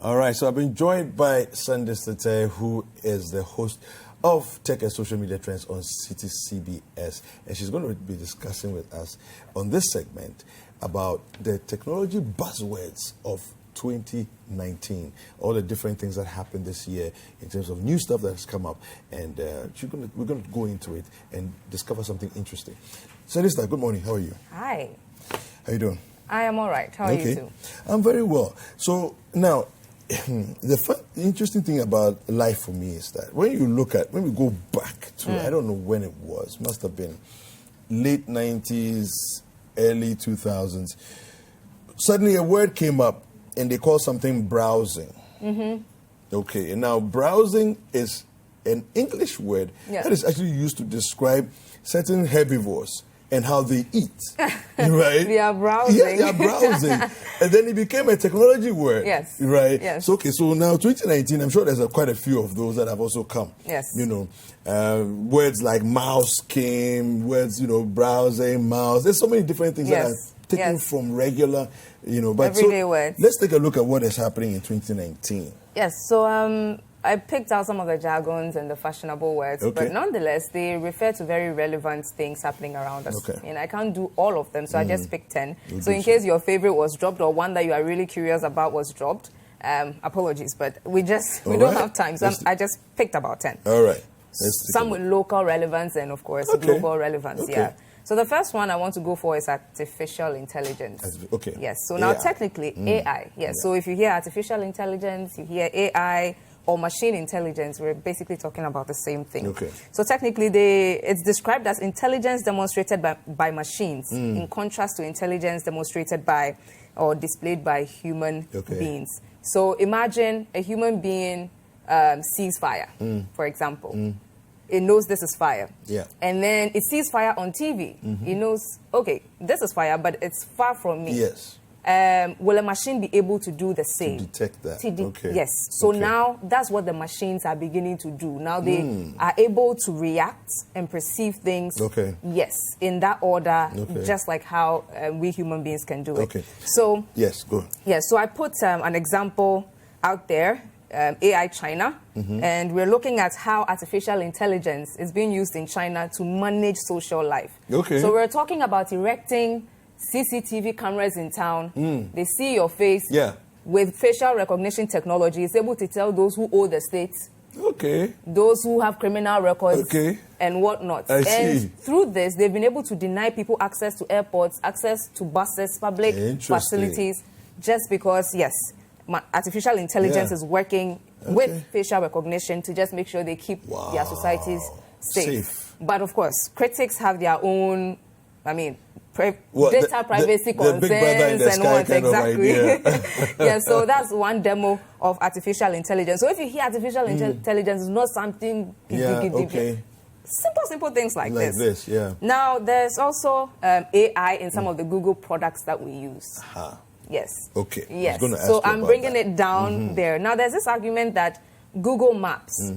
All right, so I've been joined by Sandister Tei, who is the host of Tech and Social Media Trends on City CBS. And she's going to be discussing with us on this segment about the technology buzzwords of 2019, all the different things that happened this year in terms of new stuff that has come up. And we're going to go into it and discover something interesting. Sandister, good morning. How are you? Hi. How you doing? I am all right. How are you too? I'm very well. So now, the interesting thing about life for me is that when we go back to, I don't know when it was, must have been late 90s, early 2000s, suddenly a word came up and they called something browsing. Okay, and now browsing is an English word that is actually used to describe certain herbivores and how they eat, right? They are browsing. Yeah, they are browsing. And then it became a technology word. Yes. Right? Yes. So, okay, so now 2019, I'm sure there's quite a few of those that have also come. Yes. You know, words like mouse came, words, browsing, mouse. There's so many different things that are taken from regular, but everyday words. Let's take a look at what is happening in 2019. Yes, so I picked out some of the jargons and the fashionable words, but nonetheless, they refer to very relevant things happening around us. Okay. And I can't do all of them, so I just picked 10. So in case your favorite was dropped or one that you are really curious about was dropped, apologies, but we don't have time, so I just picked about 10. All right. Some with local relevance and, of course, global relevance, So the first one I want to go for is artificial intelligence. Okay. Yes, so now technically AI. Yes, so if you hear artificial intelligence, you hear AI, or machine intelligence, we're basically talking about the same thing. Okay. So technically, it's described as intelligence demonstrated by machines, in contrast to intelligence demonstrated by or displayed by human beings. So imagine a human being sees fire, for example. It knows this is fire. Yeah. And then it sees fire on TV. It knows, okay, this is fire, but it's far from me. Yes. Will a machine be able to do the same? To detect that. Yes. So now that's what the machines are beginning to do. Now they are able to react and perceive things. Yes, in that order, just like how we human beings can do it. So yes, go. Yes. So I put an example out there. AI China, and we're looking at how artificial intelligence is being used in China to manage social life. So we're talking about erecting CCTV cameras in town. They see your face. With facial recognition technology, it's able to tell those who owe the state, those who have criminal records, and whatnot. And through this, they've been able to deny people access to airports, access to buses, public facilities, just because, artificial intelligence is working with facial recognition to just make sure they keep their societies safe. But of course, critics have their own, data privacy concerns and what exactly. So that's one demo of artificial intelligence. So if you hear artificial intelligence, it's not something simple things like this. Now there's also AI in some of the Google products that we use. Yes. Okay. Yes. So I'm bringing it down there. Now, there's this argument that Google Maps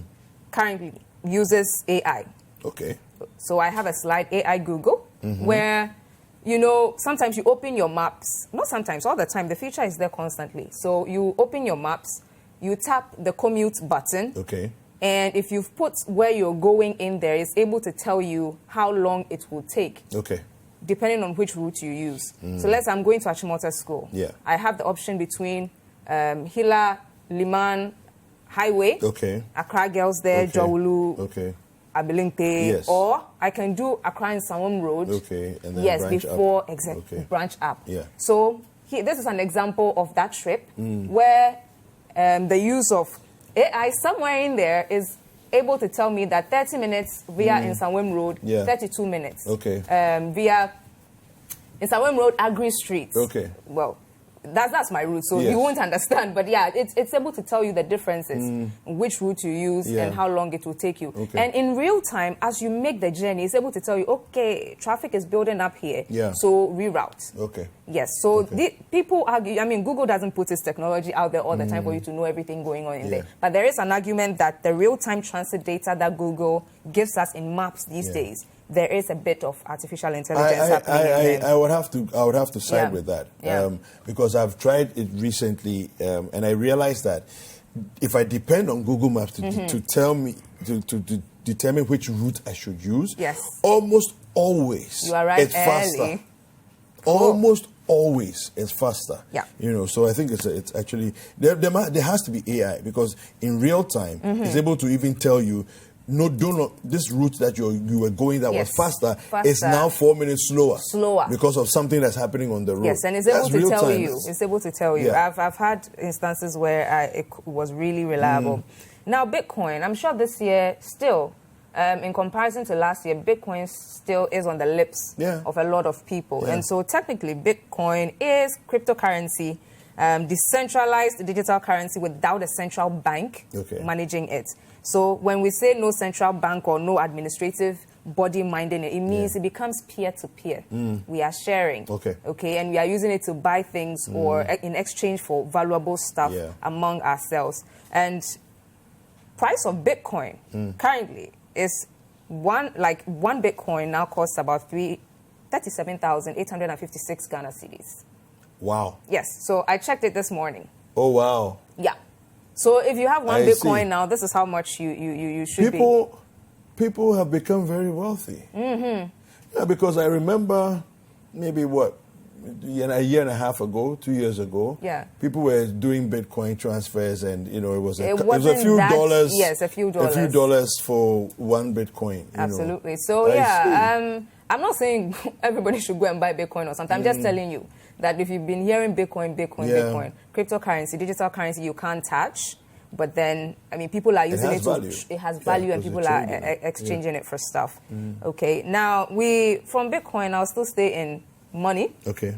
currently uses AI. Okay. So I have a slide, AI Google, where, sometimes you open your maps. Not sometimes, all the time. The feature is there constantly. So you open your maps, you tap the commute button. Okay. And if you've put where you're going in there, it's able to tell you how long it will take. Okay. Depending on which route you use. So let's say I'm going to Achimota School. I have the option between Hila, Liman Highway, Accra Girls there, Jawulu, Abilingte, or I can do Accra and Sawam Road. And then branch up. So this is an example of that trip where the use of AI somewhere in there is able to tell me that 30 minutes via Nsawam Road, 32 minutes. Via Nsawam Road, Agri Street. Well, that's my route, so you won't understand. But it's able to tell you the differences, which route you use and how long it will take you. And in real time, as you make the journey, it's able to tell you, okay, traffic is building up here, so reroute. Yes, so people argue, Google doesn't put its technology out there all the time for you to know everything going on in there. But there is an argument that the real-time transit data that Google gives us in maps these days there is a bit of artificial intelligence happening. I would have to side with that because I've tried it recently, and I realized that if I depend on Google Maps to tell me to determine which route I should use, almost always you are right, it's faster. Almost always it's faster. So I think it's actually there has to be AI, because in real time it's able to even tell you, no, this route that you were going that was faster is now 4 minutes slower because of something that's happening on the road. Yes, and it's able to tell you. It's able to tell you. I've had instances where it was really reliable. Now, Bitcoin, I'm sure this year still, in comparison to last year, Bitcoin still is on the lips of a lot of people. And so technically, Bitcoin is cryptocurrency, decentralized digital currency without a central bank managing it. So when we say no central bank or no administrative body minding it, it means it becomes peer-to-peer. We are sharing, and we are using it to buy things or in exchange for valuable stuff among ourselves. And price of Bitcoin currently is one Bitcoin now costs about 37,856 Ghana cedis. Wow. Yes. So I checked it this morning. Oh, wow. Yeah. So if you have one Bitcoin now, this is how much you should be. People have become very wealthy. Yeah, because I remember maybe a year and a half ago, 2 years ago, people were doing Bitcoin transfers, and it was a few dollars. Yes, a few dollars for one Bitcoin. Absolutely. So I'm not saying everybody should go and buy Bitcoin or something. I'm just telling you that if you've been hearing Bitcoin, cryptocurrency, digital currency, you can't touch. But then, people are using it it has value, and people are exchanging it for stuff. Okay. Now, from Bitcoin, I'll still stay in money. Okay.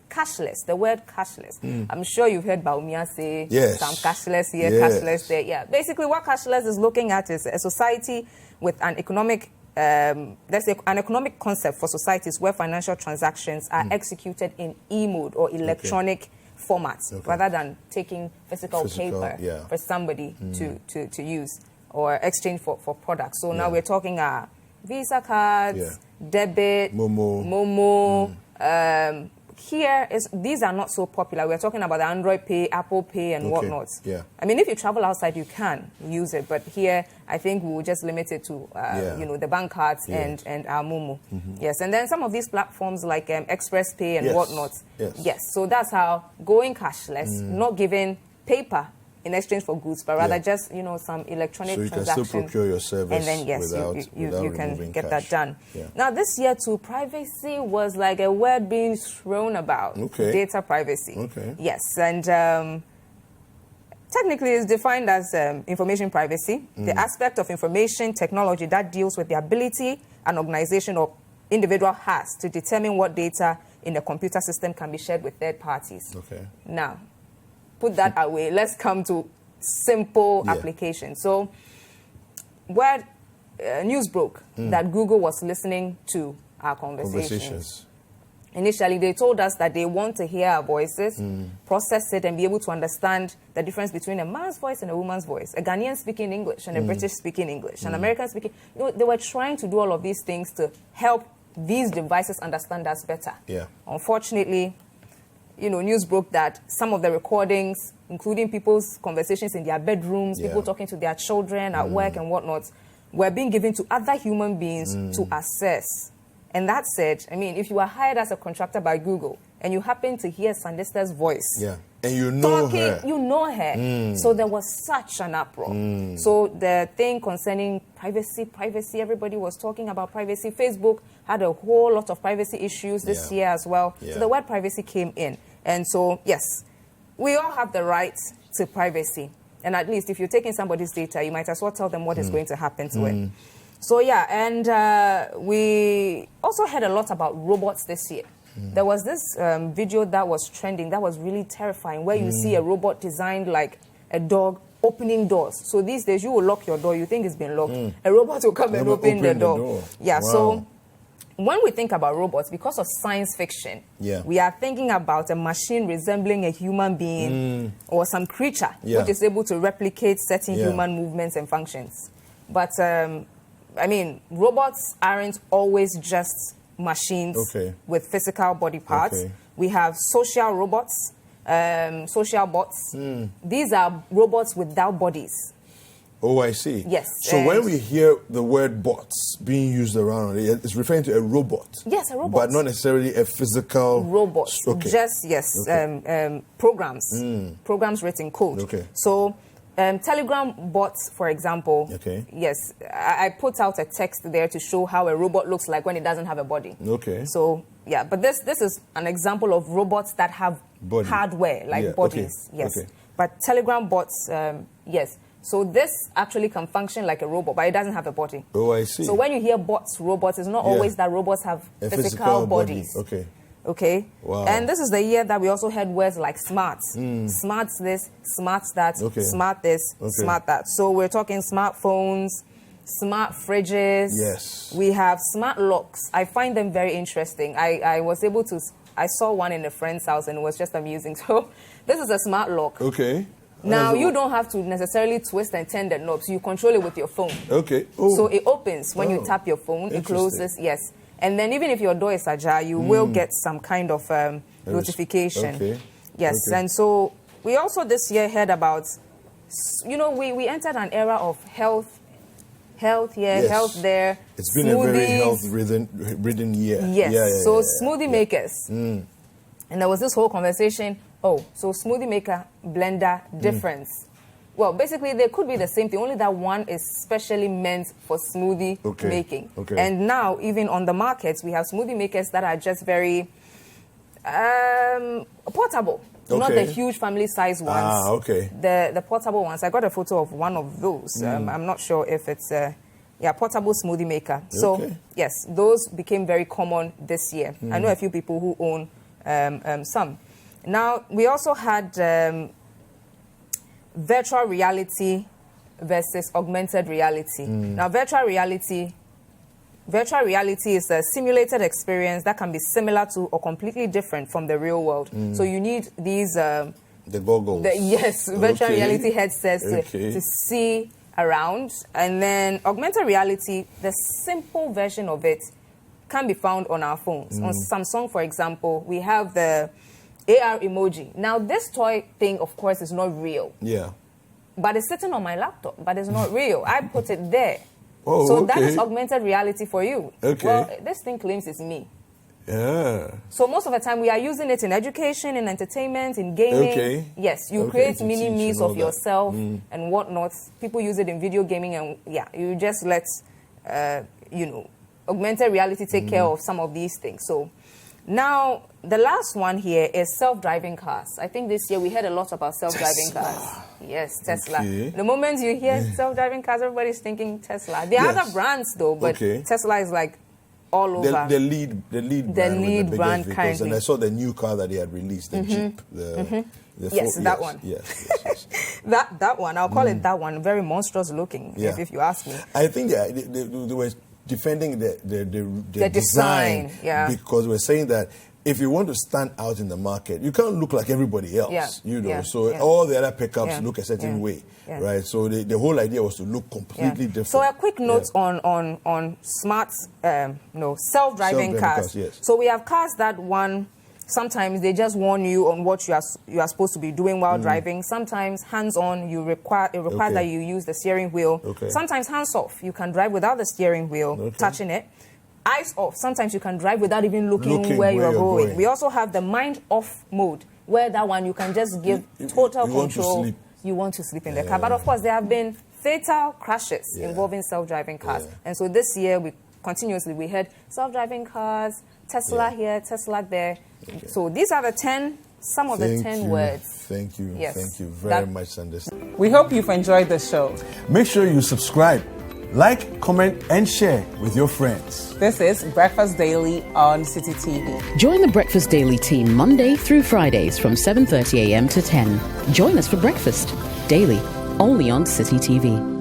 Cashless, the word cashless. I'm sure you've heard Baumia say some cashless here, cashless there. Yeah. Basically, what cashless is looking at is a society with an economic an economic concept for societies where financial transactions are executed in e-mode or electronic formats rather than taking physical paper for somebody to use or exchange for products. So now we're talking Visa cards, debit, Momo. These are not so popular. We're talking about the Android Pay, Apple Pay, and whatnot. If you travel outside, you can use it, but here I think we will just limit it to the bank cards and our Momo. Yes, and then some of these platforms like Express Pay and whatnot. Yes, so that's how going cashless, not giving paper in exchange for goods, but rather just some electronic transactions. So you can still procure your service, and then without you can get cash. that done. Now this year too, privacy was like a word being thrown about. Data privacy. Yes, and technically it's defined as information privacy, the aspect of information technology that deals with the ability an organization or individual has to determine what data in a computer system can be shared with third parties. Now, put that away. Let's come to simple application. So, where news broke that Google was listening to our conversations. Initially, they told us that they want to hear our voices, process it, and be able to understand the difference between a man's voice and a woman's voice, a Ghanaian speaking English and a British speaking English, an American speaking. They were trying to do all of these things to help these devices understand us better. Unfortunately, news broke that some of the recordings, including people's conversations in their bedrooms, people talking to their children at work and whatnot, were being given to other human beings to assess. And that said, if you are hired as a contractor by Google and you happen to hear Sandister's voice, and you know her, so there was such an uproar. So the thing concerning privacy, everybody was talking about privacy. Facebook had a whole lot of privacy issues this year as well. So the word privacy came in. And so, yes, we all have the right to privacy. And at least if you're taking somebody's data, you might as well tell them what is going to happen to it. So, and we also heard a lot about robots this year. There was this video that was trending that was really terrifying, where you see a robot designed like a dog opening doors. So these days, you will lock your door, you think it's been locked. A robot will come and open the door. So when we think about robots, because of science fiction, we are thinking about a machine resembling a human being or some creature which is able to replicate certain human movements and functions. But I mean, robots aren't always just machines with physical body parts. We have social robots, social bots. These are robots without bodies. Oh, I see. Yes. So when we hear the word bots being used around, it's referring to a robot. Yes, a robot. But not necessarily a physical... robot. Just, yes, programs. Programs written code. So Telegram bots, for example, yes, I put out a text there to show how a robot looks like when it doesn't have a body. So, yeah, but this is an example of robots that have hardware, like bodies. Yes. But Telegram bots, yes. So this actually can function like a robot, but it doesn't have a body. Oh, I see. So when you hear bots, robots, it's not always that robots have physical bodies. Okay. Wow. And this is the year that we also had words like smart. Smart this, smart that, smart this, smart that. So we're talking smartphones, smart fridges. Yes. We have smart locks. I find them very interesting. I was able to, I saw one in a friend's house and it was just amusing. So this is a smart lock. Now, you don't have to necessarily twist and turn the knobs. You control it with your phone. So it opens when you tap your phone. It closes, yes. And then even if your door is ajar, you will get some kind of notification. Yes, and so we also this year heard about, you know, we entered an era of health here, health there. It's been a very health-ridden year. So Smoothie Makers. And there was this whole conversation, so Smoothie Maker, blender, difference. Well, basically, they could be the same thing, only that one is specially meant for smoothie making. And now, even on the markets, we have smoothie makers that are just very portable. Not the huge family size ones. The portable ones. I got a photo of one of those. I'm not sure if it's portable smoothie maker. So, yes, those became very common this year. I know a few people who own some. Now, we also had virtual reality versus augmented reality. Now, virtual reality is a simulated experience that can be similar to or completely different from the real world. So you need these... the goggles. Virtual reality headsets to see around. And then augmented reality, the simple version of it can be found on our phones. On Samsung, for example, we have the AR emoji. Now, this toy thing, of course, is not real. But it's sitting on my laptop, but it's not real. I put it there. So that is augmented reality for you. Well, this thing claims it's me. So most of the time, we are using it in education, in entertainment, in gaming. Yes, you create mini-me's of yourself and whatnot. People use it in video gaming, and you just let, augmented reality take care of some of these things. So now, the last one here is self-driving cars. I think this year we heard a lot about self-driving cars. Yes, Tesla. The moment you hear self-driving cars, everybody's thinking Tesla. There are other brands, though, but Tesla is like all over. The lead brand currently. And I saw the new car that they had released, the Jeep. That one. Yes. that one. I'll call it that one. Very monstrous looking, if you ask me. I think they were defending the design because we're saying that if you want to stand out in the market, you can't look like everybody else, all the other pickups look a certain way, right? So the whole idea was to look completely different. So a quick note on smart, self-driving cars. So we have cars that sometimes they just warn you on what you are supposed to be doing while driving. Sometimes hands-on, it requires that you use the steering wheel. Sometimes hands-off, you can drive without the steering wheel, touching it. Eyes off, sometimes you can drive without even looking where you're going. We also have the mind-off mode, where that one you can just give total control. You want to sleep in the car. But of course, there have been fatal crashes involving self-driving cars. And so this year, we heard self-driving cars, Tesla here, Tesla there. So these are some of the 10 words. Thank you. Thank you very much, Sandister. We hope you've enjoyed the show. Make sure you subscribe, like, comment, and share with your friends. This is Breakfast Daily on City TV. Join the Breakfast Daily team Monday through Fridays from 7:30 a.m. to 10. Join us for breakfast daily, only on City TV.